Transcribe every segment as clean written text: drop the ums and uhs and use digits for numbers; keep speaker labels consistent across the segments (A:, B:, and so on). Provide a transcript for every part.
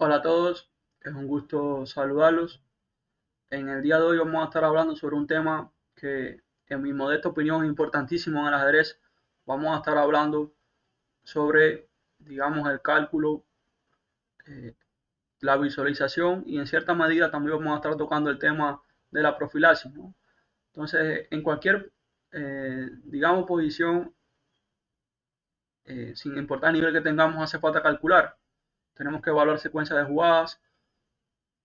A: Hola a todos, es un gusto saludarlos. En el día de hoy vamos a estar hablando sobre un tema que en mi modesta opinión es importantísimo en el ajedrez. Vamos a estar hablando sobre, digamos, el cálculo, eh, la visualización y en cierta medida también vamos a estar tocando el tema de la profilaxis, ¿no? Entonces, en cualquier, digamos, posición, sin importar el nivel que tengamos, hace falta calcular. Tenemos que evaluar secuencias de jugadas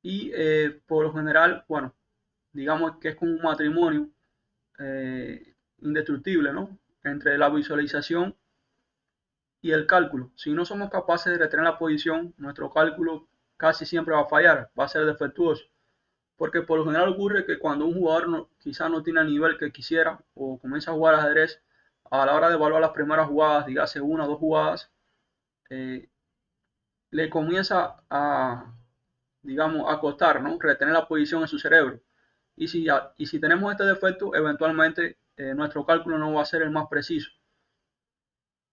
A: y por lo general, bueno, digamos que es como un matrimonio indestructible, ¿no? Entre la visualización y el cálculo. Si no somos capaces de retener la posición, nuestro cálculo casi siempre va a fallar, va a ser defectuoso. Porque por lo general ocurre que cuando un jugador quizás no tiene el nivel que quisiera o comienza a jugar ajedrez, a la hora de evaluar las primeras jugadas, dígase una o dos jugadas, eh, le comienza a, digamos, a costar, ¿no? Retener la posición en su cerebro. Y si tenemos este defecto, eventualmente nuestro cálculo no va a ser el más preciso.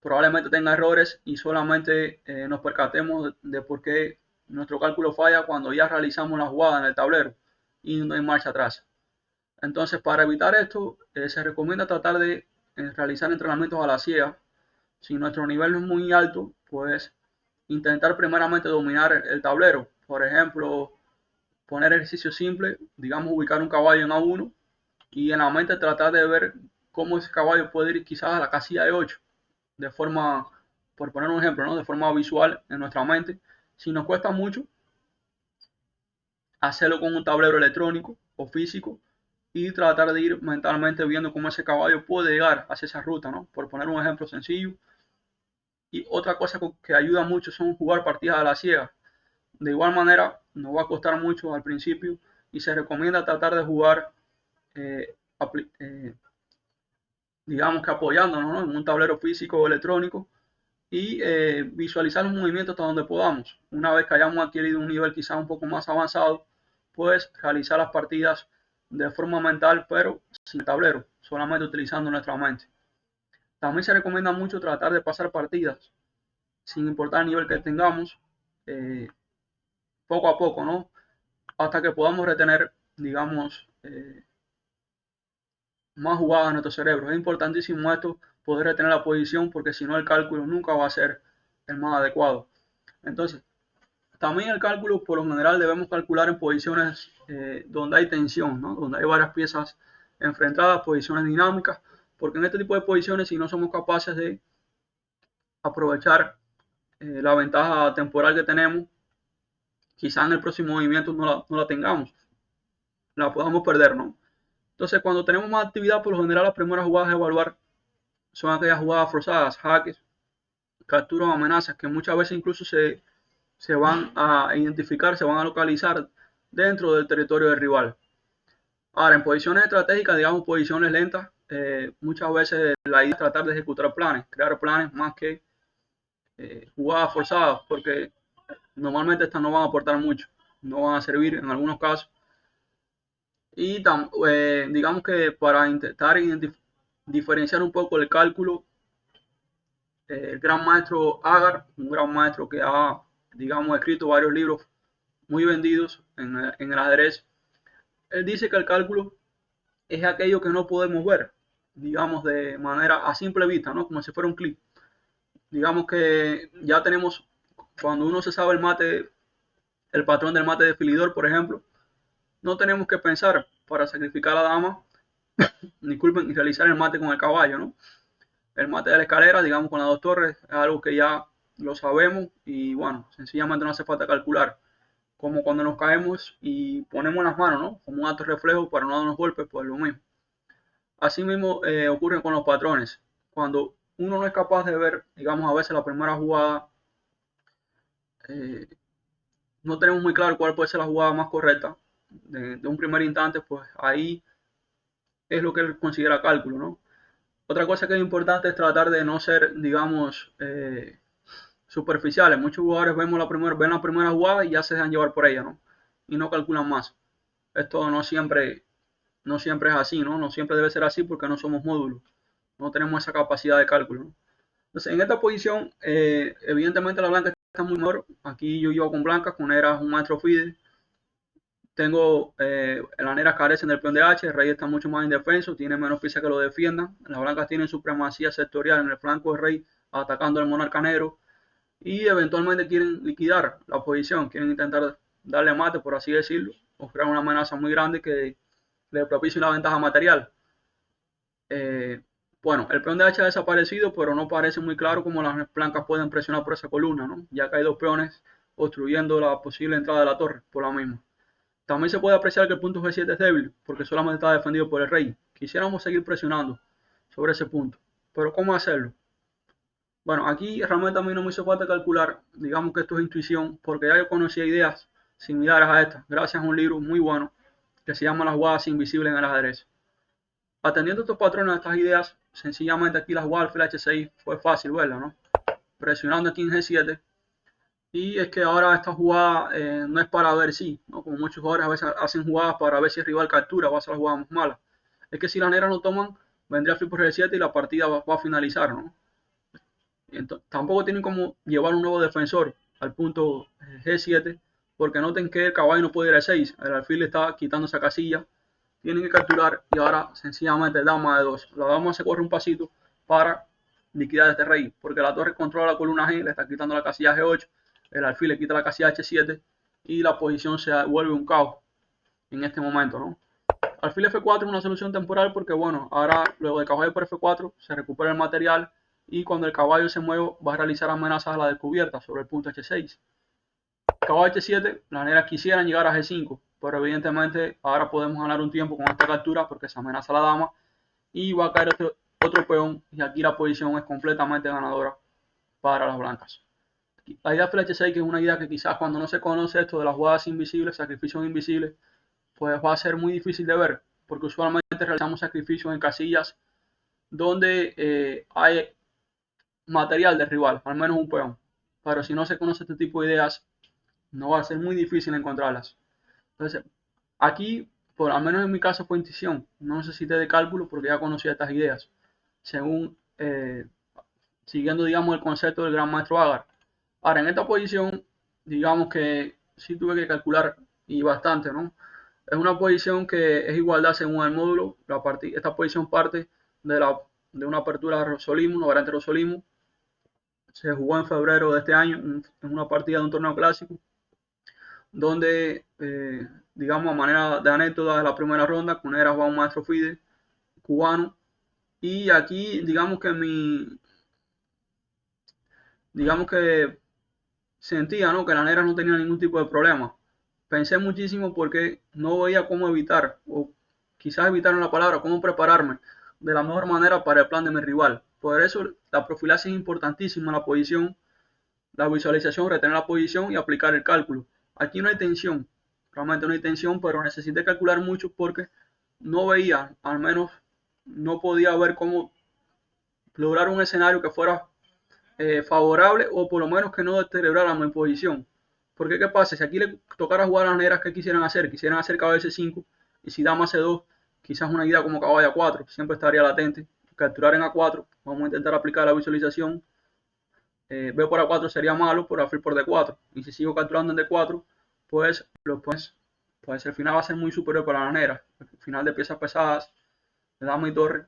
A: Probablemente tenga errores y solamente nos percatemos de por qué nuestro cálculo falla cuando ya realizamos la jugada en el tablero y no hay marcha atrás. Entonces, para evitar esto, se recomienda tratar de realizar entrenamientos a la ciega. Si nuestro nivel no es muy alto, pues intentar primeramente dominar el tablero. Por ejemplo, poner ejercicio simple, digamos ubicar un caballo en A1 y en la mente tratar de ver cómo ese caballo puede ir quizás a la casilla de 8 de forma, por poner un ejemplo, ¿no? De forma visual en nuestra mente. Si nos cuesta mucho, hacerlo con un tablero electrónico o físico y tratar de ir mentalmente viendo cómo ese caballo puede llegar hacia esa ruta, ¿no? Por poner un ejemplo sencillo. Y otra cosa que ayuda mucho son jugar partidas a la ciega. De igual manera, no va a costar mucho al principio y se recomienda tratar de jugar, eh, eh, digamos que apoyándonos, ¿no? En un tablero físico o electrónico y visualizar los movimientos hasta donde podamos. Una vez que hayamos adquirido un nivel quizás un poco más avanzado, pues realizar las partidas de forma mental, pero sin tablero, solamente utilizando nuestra mente. También se recomienda mucho tratar de pasar partidas, sin importar el nivel que tengamos, eh, poco a poco, ¿no? Hasta que podamos retener, digamos, más jugadas en nuestro cerebro. Es importantísimo esto, poder retener la posición, porque si no el cálculo nunca va a ser el más adecuado. Entonces, también el cálculo, por lo general, debemos calcular en posiciones donde hay tensión, ¿no? Donde hay varias piezas enfrentadas, posiciones dinámicas, porque en este tipo de posiciones, si no somos capaces de aprovechar la ventaja temporal que tenemos, quizás en el próximo movimiento no la tengamos, la podamos perder, ¿no? Entonces, cuando tenemos más actividad, por lo general, las primeras jugadas a evaluar son aquellas jugadas forzadas, jaques, capturas o amenazas, que muchas veces incluso se van a identificar, se van a localizar dentro del territorio del rival. Ahora, en posiciones estratégicas, digamos posiciones lentas, muchas veces la idea es tratar de ejecutar planes, crear planes más que jugadas forzadas, porque normalmente estas no van a aportar mucho, no van a servir en algunos casos. Y digamos que para intentar diferenciar un poco el cálculo, el gran maestro Agar, un gran maestro que ha, digamos, escrito varios libros muy vendidos en el ajedrez, él dice que el cálculo es aquello que no podemos ver, digamos, de manera a simple vista, ¿no? Como si fuera un clic. Digamos que ya tenemos, cuando uno se sabe el mate, el patrón del mate de Filidor, por ejemplo, no tenemos que pensar para sacrificar a la dama, disculpen, y realizar el mate con el caballo, ¿no? El mate de la escalera, digamos, con las dos torres, es algo que ya lo sabemos y bueno, sencillamente no hace falta calcular. Como cuando nos caemos y ponemos las manos, ¿no? Como un acto reflejo para no darnos golpes, pues lo mismo. Asimismo, ocurre con los patrones. Cuando uno no es capaz de ver, digamos, a veces la primera jugada, eh, no tenemos muy claro cuál puede ser la jugada más correcta de un primer instante, pues ahí es lo que él considera cálculo, ¿no? Otra cosa que es importante es tratar de no ser, digamos, superficiales. Muchos jugadores ven la primera jugada y ya se dejan llevar por ella, ¿no? Y no calculan más. Esto no siempre es así, ¿no? No siempre debe ser así porque no somos módulos. No tenemos esa capacidad de cálculo, ¿no? Entonces, en esta posición, evidentemente la blanca está muy mejor. Aquí yo iba con blancas, con negras un maestro FIDE. Tengo las negras carecen del peón de H, el rey está mucho más indefenso, tiene menos piezas que lo defiendan. Las blancas tienen supremacía sectorial en el flanco del rey, atacando al monarca negro. Y eventualmente quieren liquidar la posición, quieren intentar darle mate, por así decirlo, o crear una amenaza muy grande que le propicie una ventaja material. Bueno, el peón de H ha desaparecido, pero no parece muy claro cómo las blancas pueden presionar por esa columna, ¿no? Ya que hay dos peones obstruyendo la posible entrada de la torre por la misma. También se puede apreciar que el punto G7 es débil, porque solamente está defendido por el rey. Quisiéramos seguir presionando sobre ese punto, pero ¿cómo hacerlo? Bueno, aquí realmente a mí no me hizo falta calcular, digamos que esto es intuición, porque ya yo conocía ideas similares a estas, gracias a un libro muy bueno que se llama Las jugadas invisibles en el ajedrez. Atendiendo estos patrones, estas ideas, sencillamente aquí la jugada alfil H6 fue fácil verla, ¿no? Presionando aquí en G7. Y es que ahora esta jugada no es para ver si, ¿no? Como muchos jugadores a veces hacen jugadas para ver si el rival captura o hace la jugada más mala. Es que si las negras no toman, vendría alfil por G7 y la partida va a finalizar, ¿no? Entonces, tampoco tienen como llevar un nuevo defensor al punto G7, porque noten que el caballo no puede ir a 6, el alfil le está quitando esa casilla, tienen que capturar y ahora sencillamente dama de 2. La dama se corre un pasito para liquidar este rey, porque la torre controla la columna G, le está quitando la casilla G8, el alfil le quita la casilla H7 y la posición se vuelve un caos en este momento, ¿no? Alfil F4 es una solución temporal porque, bueno, ahora luego de caballo por F4 se recupera el material y cuando el caballo se mueve va a realizar amenazas a la descubierta sobre el punto H6. Caballo H7, las negras quisieran llegar a G5, pero evidentemente ahora podemos ganar un tiempo con esta captura porque se amenaza a la dama y va a caer otro peón y aquí la posición es completamente ganadora para las blancas. La idea de H6, que es una idea que quizás cuando no se conoce esto de las jugadas invisibles, sacrificios invisibles, pues va a ser muy difícil de ver, porque usualmente realizamos sacrificios en casillas donde hay material del rival, al menos un peón. Pero si no se conoce este tipo de ideas, no va a ser muy difícil encontrarlas. Entonces, aquí, por al menos en mi caso, fue intuición. No necesité de cálculo porque ya conocía estas ideas. Según, siguiendo, digamos, el concepto del gran maestro Agar. Ahora, en esta posición, digamos que sí tuve que calcular y bastante, ¿no? Es una posición que es igualdad según el módulo. Esta posición parte de una apertura de Rossolimo, una variante de Rossolimo. Se jugó en febrero de este año en una partida de un torneo clásico, donde, digamos, a manera de anécdota de la primera ronda, con era Juan Maestro Fide, cubano. Y aquí, digamos que sentía, ¿no?, que la negra no tenía ningún tipo de problema. Pensé muchísimo porque no veía cómo evitar, o quizás evitar una palabra, cómo prepararme de la mejor manera para el plan de mi rival. Por eso la profilaxis es importantísima en la posición, la visualización, retener la posición y aplicar el cálculo. Aquí no hay tensión, realmente no hay tensión, pero necesité calcular mucho porque no veía, al menos no podía ver cómo lograr un escenario que fuera favorable o por lo menos que no deteriorara mi posición. Porque ¿qué pasa? Si aquí le tocara jugar a las negras, ¿qué quisieran hacer? Quisieran hacer caballo C5 y si dama C2, quizás una idea como caballo A4, siempre estaría latente. Capturar en A4, vamos a intentar aplicar la visualización. B por A4 sería malo, por alfil por D4. Y si sigo capturando en D4, pues el final va a ser muy superior para las negras. El final de piezas pesadas, de dama y torre,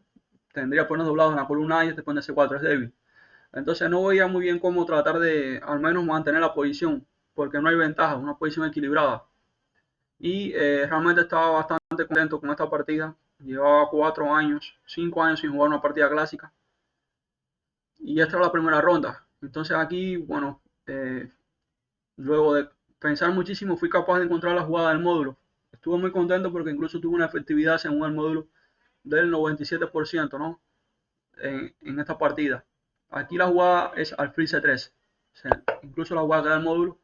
A: tendría poner doblados en la columna A y este puente C4 es débil. Entonces no veía muy bien cómo tratar de al menos mantener la posición, porque no hay ventaja, una posición equilibrada. Y realmente estaba bastante contento con esta partida. Llevaba 4 años, 5 años sin jugar una partida clásica. Y esta era la primera ronda. Entonces aquí, bueno, luego de pensar muchísimo, fui capaz de encontrar la jugada del módulo. Estuve muy contento porque incluso tuve una efectividad según el módulo del 97%, ¿no? En esta partida. Aquí la jugada es alfil C3. O sea, incluso la jugada que da el módulo.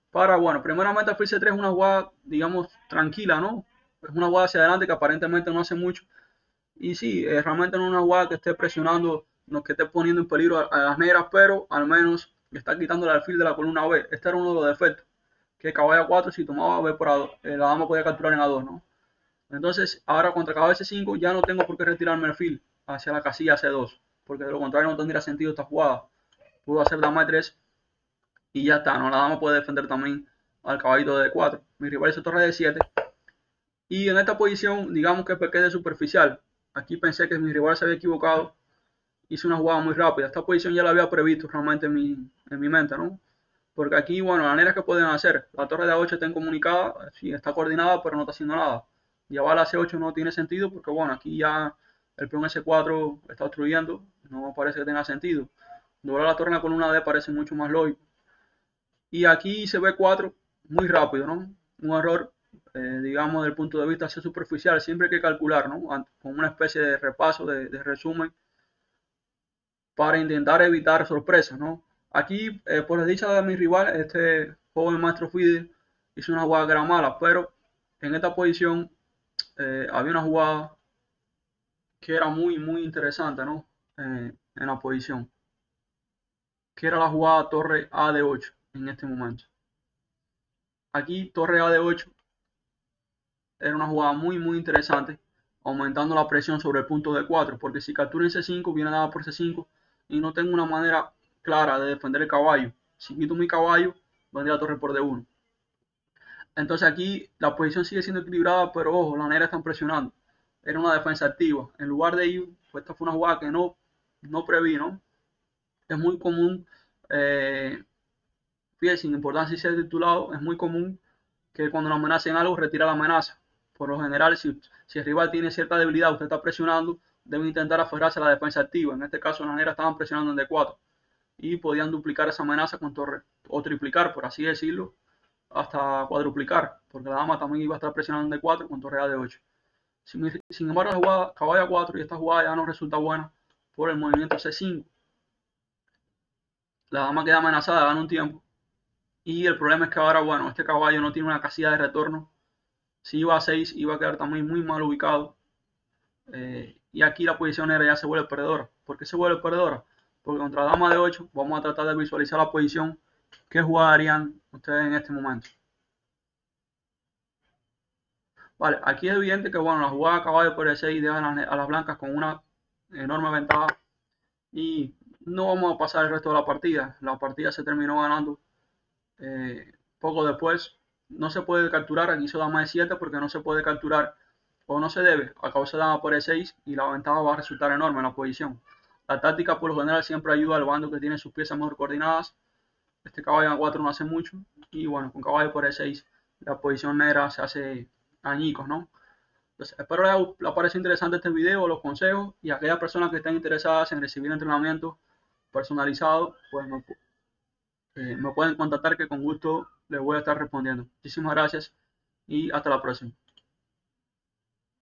A: Para, bueno, primeramente alfil C3 es una jugada, digamos, tranquila, ¿no? Es una jugada hacia adelante que aparentemente no hace mucho. Y sí, realmente no es una jugada que esté presionando, no que esté poniendo en peligro a las negras, pero al menos le está quitando el alfil de la columna B. Este era uno de los defectos. Que caballo A4, si tomaba B por A2, la dama podía capturar en A2, ¿no? Entonces, ahora contra caballo C5 ya no tengo por qué retirarme el alfil hacia la casilla C2, porque de lo contrario no tendría sentido esta jugada. Puedo hacer dama E3 y ya está, ¿no? La dama puede defender también al caballito de 4. Mi rival hizo torre de 7. Y en esta posición, digamos que pequé de superficial. Aquí pensé que mi rival se había equivocado. Hice una jugada muy rápida. Esta posición ya la había previsto realmente en mi mente, ¿no? Porque aquí, bueno, las maneras que pueden hacer. La torre de A8 está incomunicada, sí, está coordinada, pero no está haciendo nada. Llevar la C8 no tiene sentido porque, bueno, aquí ya el peón S4 está obstruyendo. No parece que tenga sentido. Doblar la torre en la columna D parece mucho más lógico. Y aquí se ve 4 muy rápido, ¿no? Un error, digamos, desde el punto de vista superficial. Siempre hay que calcular, ¿no? Con una especie de repaso, de resumen, para intentar evitar sorpresas, ¿no? Aquí, por desdicha de mi rival, este joven maestro FIDE hizo una jugada que era mala, pero en esta posición había una jugada que era muy, muy interesante, ¿no? En la posición, que era la jugada torre A de 8 en este momento. Aquí, torre A de 8 era una jugada muy, muy interesante, aumentando la presión sobre el punto de 4, porque si captura en C5, viene dada por C5 y no tengo una manera clara de defender el caballo. Si quito mi caballo, vendría la torre por D1. Entonces aquí la posición sigue siendo equilibrada, pero ojo, la negra están presionando. Era una defensa activa. En lugar de ello, pues esta fue una jugada que no preví, ¿no? Es muy común, fíjense, sin importancia si sea titulado, es muy común que cuando la amenacen algo, retira la amenaza. Por lo general, si el rival tiene cierta debilidad, usted está presionando, debe intentar aferrarse a la defensa activa. En este caso, las negras estaban presionando en D4 y podían duplicar esa amenaza con torre, o triplicar, por así decirlo, hasta cuadruplicar, porque la dama también iba a estar presionando en D4 con torre A de 8. Sin embargo, la jugada caballo A4 y esta jugada ya no resulta buena por el movimiento C5. La dama queda amenazada, gana un tiempo. Y el problema es que ahora, bueno, este caballo no tiene una casilla de retorno. Si iba a 6, iba a quedar también muy mal ubicado. Y aquí la posición negra ya se vuelve perdedora. ¿Por qué se vuelve perdedora? Porque contra dama de 8 vamos a tratar de visualizar la posición que jugarían ustedes en este momento. Vale, aquí es evidente que bueno, la jugada caballo por E6 deja a las blancas con una enorme ventaja y no vamos a pasar el resto de la partida. La partida se terminó ganando poco después. No se puede capturar, aquí hizo dama de 7 porque no se puede capturar o no se debe a causa de dama por E6 y la ventaja va a resultar enorme en la posición. La táctica por lo general siempre ayuda al bando que tiene sus piezas mejor coordinadas. Este caballo a 4 no hace mucho y bueno, con caballo por E6 la posición negra se hace añicos, ¿no? Entonces, espero les parezca interesante este video, los consejos y aquellas personas que estén interesadas en recibir entrenamiento personalizado, pues me pueden contactar que con gusto les voy a estar respondiendo. Muchísimas gracias y hasta la próxima.